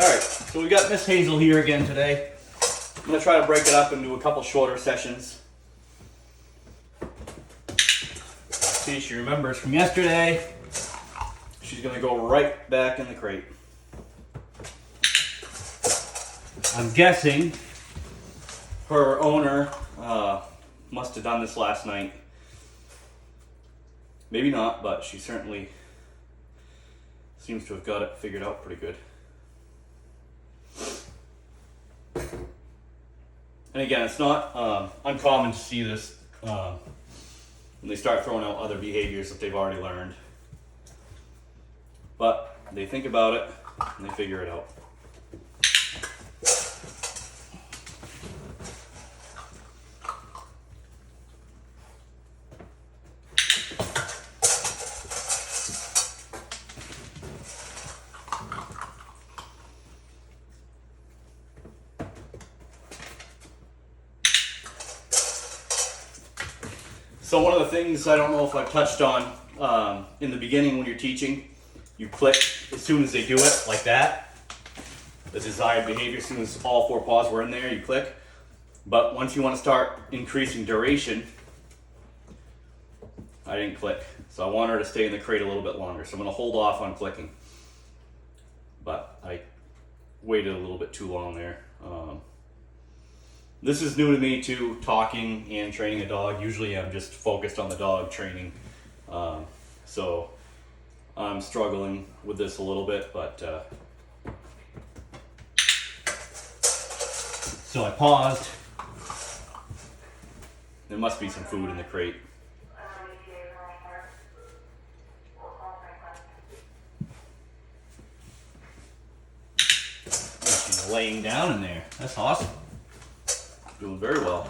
Alright, so we got Miss Hazel here again today. I'm going to try to break it up into a couple shorter sessions. See, she remembers from yesterday. She's going to go right back in the crate. I'm guessing her owner must have done this last night. Maybe not, but she certainly seems to have got it figured out pretty good. And again, it's not uncommon to see this when they start throwing out other behaviors that they've already learned. But they think about it and they figure it out. So one of the things I don't know if I've touched on in the beginning when you're teaching, you click as soon as they do it, like that. The desired behavior, as soon as all four paws were in there, you click. But once you want to start increasing duration, I didn't click. So I want her to stay in the crate a little bit longer. So I'm going to hold off on clicking. But I waited a little bit too long there. This is new to me too, talking and training a dog. Usually I'm just focused on the dog training. So I'm struggling with this a little bit, but so I paused. There must be some food in the crate. She's laying down in there. That's awesome. Doing very well.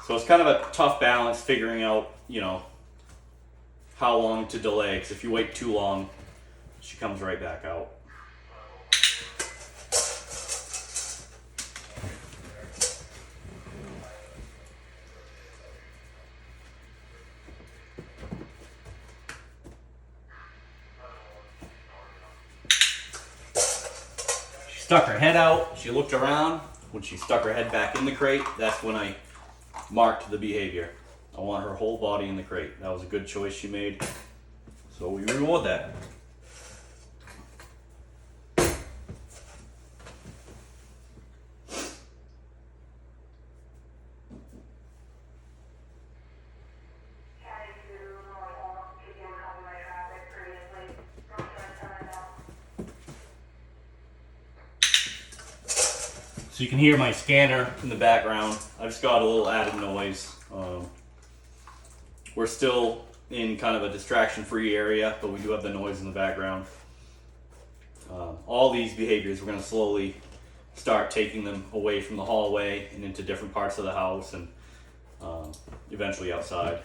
So it's kind of a tough balance figuring out, how long to delay, because if you wait too long, she comes right back out. She stuck her head out, she looked around. When she stuck her head back in the crate, that's when I marked the behavior. I want her whole body in the crate. That was a good choice she made. So we reward that. So you can hear my scanner in the background. I just got a little added noise. We're still in kind of a distraction-free area, but we do have the noise in the background. All these behaviors, we're going to slowly start taking them away from the hallway and into different parts of the house and eventually outside.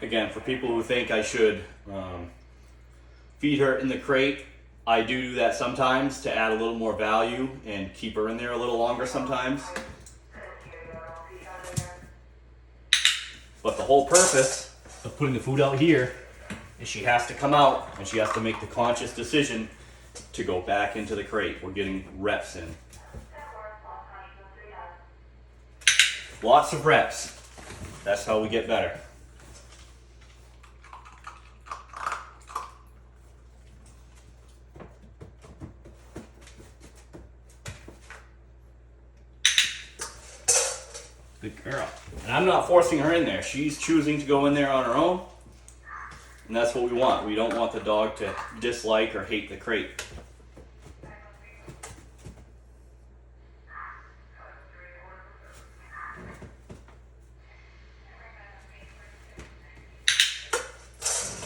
Again, for people who think I should feed her in the crate, I do that sometimes to add a little more value and keep her in there a little longer sometimes. But the whole purpose of putting the food out here is she has to come out and she has to make the conscious decision to go back into the crate. We're getting reps in. Lots of reps. That's how we get better. Good girl. And I'm not forcing her in there. She's choosing to go in there on her own. And that's what we want. We don't want the dog to dislike or hate the crate.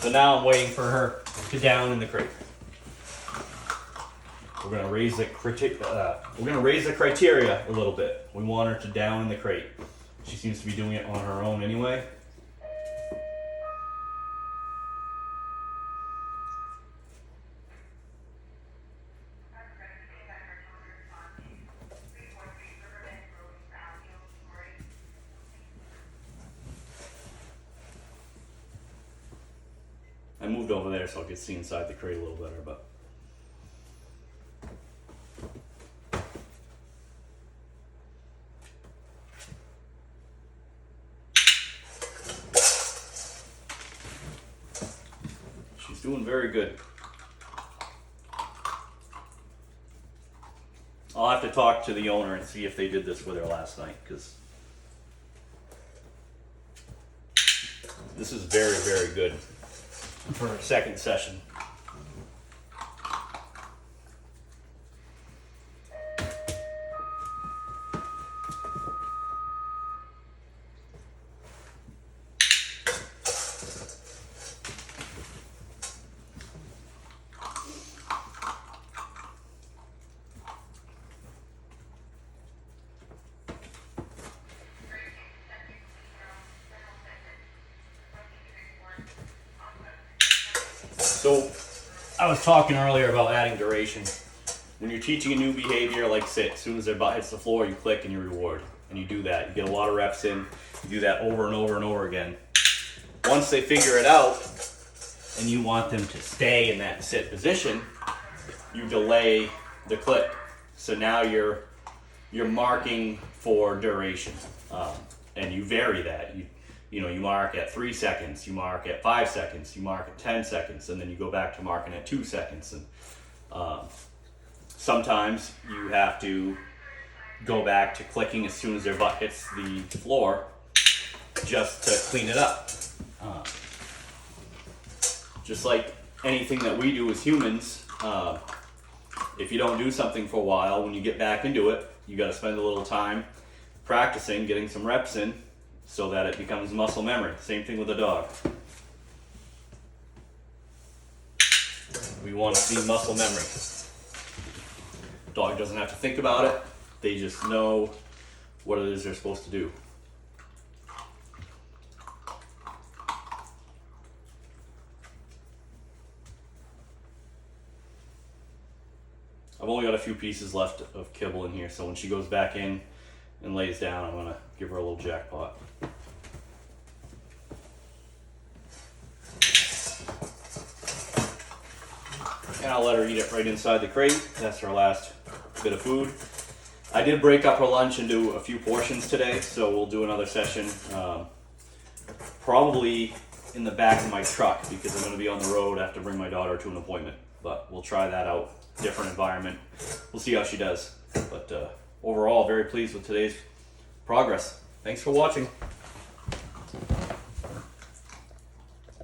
So now I'm waiting for her to down in the crate. We're gonna raise the criteria a little bit. We want her to down in the crate. She seems to be doing it on her own anyway. I moved over there so I could see inside the crate a little better, but. She's doing very good. I'll have to talk to the owner and see if they did this with her last night, because this is very, very good for her second session. So, I was talking earlier about adding duration. When you're teaching a new behavior like sit, as soon as their butt hits the floor, you click and you reward. And you do that. You get a lot of reps in. You do that over and over and over again. Once they figure it out, and you want them to stay in that sit position, you delay the click. So now you're marking for duration, and you vary that. You mark at 3 seconds, you mark at 5 seconds, you mark at 10 seconds, and then you go back to marking at 2 seconds. And sometimes you have to go back to clicking as soon as their butt hits the floor, just to clean it up. Just like anything that we do as humans, if you don't do something for a while, when you get back into it, you got to spend a little time practicing, getting some reps in, so that it becomes muscle memory. Same thing with a dog. We want to see muscle memory. Dog doesn't have to think about it. They just know what it is they're supposed to do. I've only got a few pieces left of kibble in here, so when she goes back in and lays down, I'm gonna give her a little jackpot. And I'll let her eat it right inside the crate. That's her last bit of food. I did break up her lunch into a few portions today, so we'll do another session. Probably in the back of my truck, because I'm gonna be on the road. I have to bring my daughter to an appointment, but we'll try that out. Different environment. We'll see how she does. But overall, very pleased with today's progress. Thanks for watching.